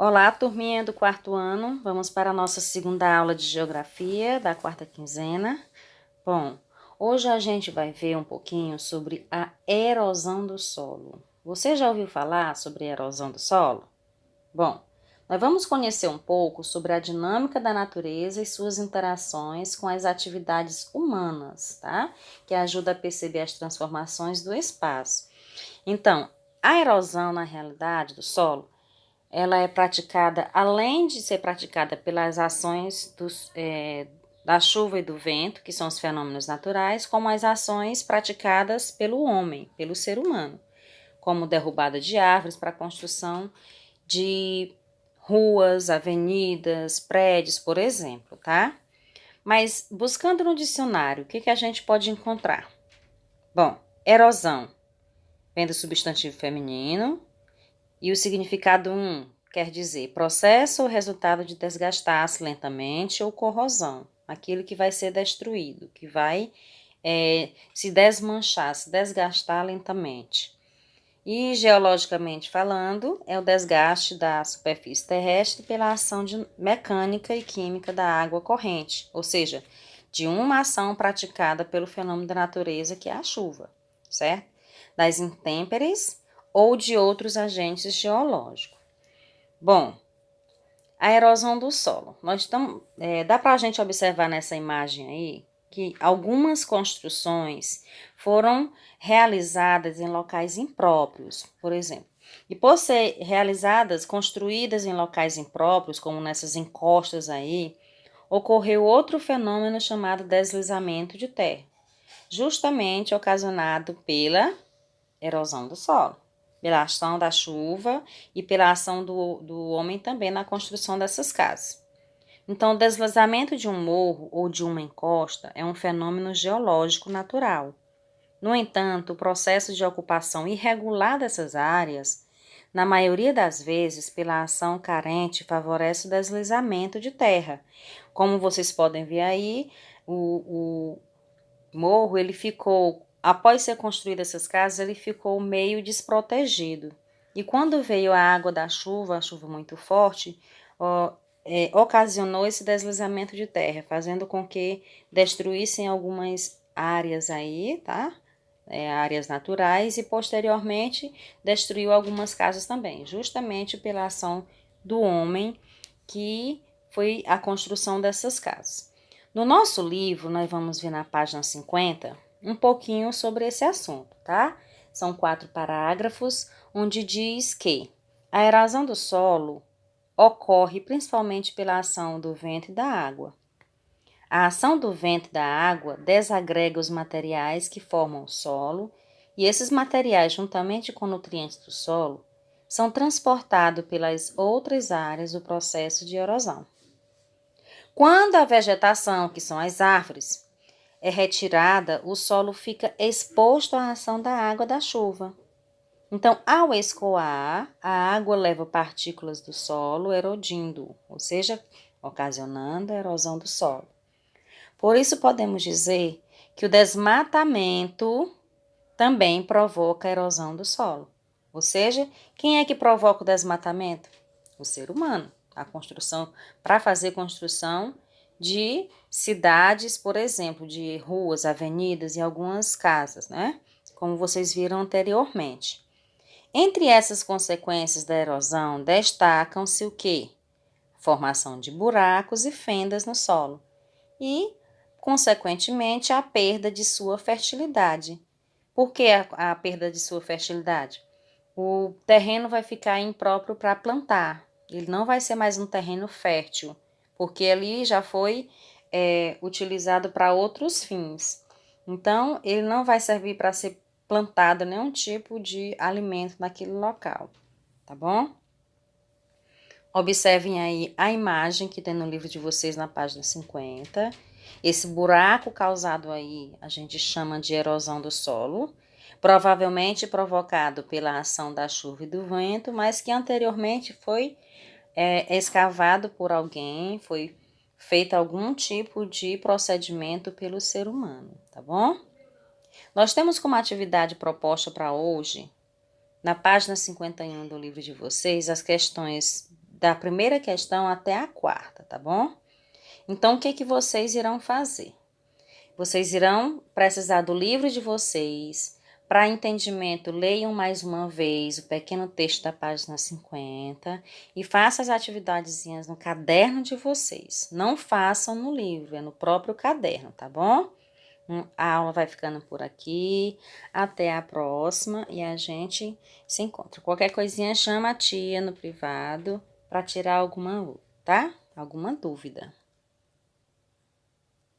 Olá, turminha do quarto ano. Vamos para a nossa segunda aula de geografia da quarta quinzena. Bom, hoje a gente vai ver um pouquinho sobre a erosão do solo. Você já ouviu falar sobre a erosão do solo? Bom, nós vamos conhecer um pouco sobre a dinâmica da natureza e suas interações com as atividades humanas, tá? Que ajuda a perceber as transformações do espaço. Então, a erosão, na realidade, do solo ela é praticada, além de ser praticada pelas ações da chuva e do vento, que são os fenômenos naturais, como as ações praticadas pelo homem, pelo ser humano, como derrubada de árvores para a construção de ruas, avenidas, prédios, por exemplo, tá? Mas buscando no dicionário, o que a gente pode encontrar? Bom, erosão vem do substantivo feminino, e o significado quer dizer processo ou resultado de desgastar-se lentamente ou corrosão, aquilo que vai ser destruído, que vai se desmanchar, se desgastar lentamente. E geologicamente falando, é o desgaste da superfície terrestre pela ação mecânica e química da água corrente, ou seja, de uma ação praticada pelo fenômeno da natureza que é a chuva, certo? Das intempéries ou de outros agentes geológicos. Bom, a erosão do solo. Dá para a gente observar nessa imagem aí que algumas construções foram realizadas em locais impróprios, por exemplo. E por ser realizadas, construídas em locais impróprios, como nessas encostas aí, ocorreu outro fenômeno chamado deslizamento de terra, justamente ocasionado pela erosão do solo, pela ação da chuva e pela ação do homem também na construção dessas casas. Então, o deslizamento de um morro ou de uma encosta é um fenômeno geológico natural. No entanto, o processo de ocupação irregular dessas áreas, na maioria das vezes, pela ação carente, favorece o deslizamento de terra. Como vocês podem ver aí, o morro, ele ficou, após ser construída essas casas, ele ficou meio desprotegido. E quando veio a chuva muito forte, ocasionou esse deslizamento de terra, fazendo com que destruíssem algumas áreas aí, tá? Áreas naturais e posteriormente destruiu algumas casas também, justamente pela ação do homem que foi a construção dessas casas. No nosso livro, nós vamos ver na página 50 um pouquinho sobre esse assunto, tá? São 4 parágrafos, onde diz que a erosão do solo ocorre principalmente pela ação do vento e da água. A ação do vento e da água desagrega os materiais que formam o solo, e esses materiais, juntamente com nutrientes do solo, são transportados pelas outras áreas do processo de erosão. Quando a vegetação, que são as árvores, é retirada, o solo fica exposto à ação da água da chuva. Então, ao escoar, a água leva partículas do solo erodindo, ou seja, ocasionando a erosão do solo. Por isso, podemos dizer que o desmatamento também provoca a erosão do solo. Ou seja, quem é que provoca o desmatamento? O ser humano. A construção, para fazer construção de cidades, por exemplo, de ruas, avenidas e algumas casas, né? Como vocês viram anteriormente. Entre essas consequências da erosão, destacam-se o quê? Formação de buracos e fendas no solo e, consequentemente, a perda de sua fertilidade. Por que a perda de sua fertilidade? O terreno vai ficar impróprio para plantar. Ele não vai ser mais um terreno fértil, porque ali já foi utilizado para outros fins. Então, ele não vai servir para ser plantado nenhum tipo de alimento naquele local, tá bom? Observem aí a imagem que tem no livro de vocês na página 50. Esse buraco causado aí a gente chama de erosão do solo, provavelmente provocado pela ação da chuva e do vento, mas que anteriormente foi escavado por alguém, foi feito algum tipo de procedimento pelo ser humano, tá bom? Nós temos como atividade proposta para hoje, na página 51 do livro de vocês, as questões da primeira questão até a quarta, tá bom? Então, o que que vocês irão fazer? Vocês irão precisar do livro de vocês. Para entendimento, leiam mais uma vez o pequeno texto da página 50 e façam as atividadezinhas no caderno de vocês. Não façam no livro, é no próprio caderno, tá bom? A aula vai ficando por aqui. Até a próxima e a gente se encontra. Qualquer coisinha, chama a tia no privado para tirar alguma, tá? Alguma dúvida.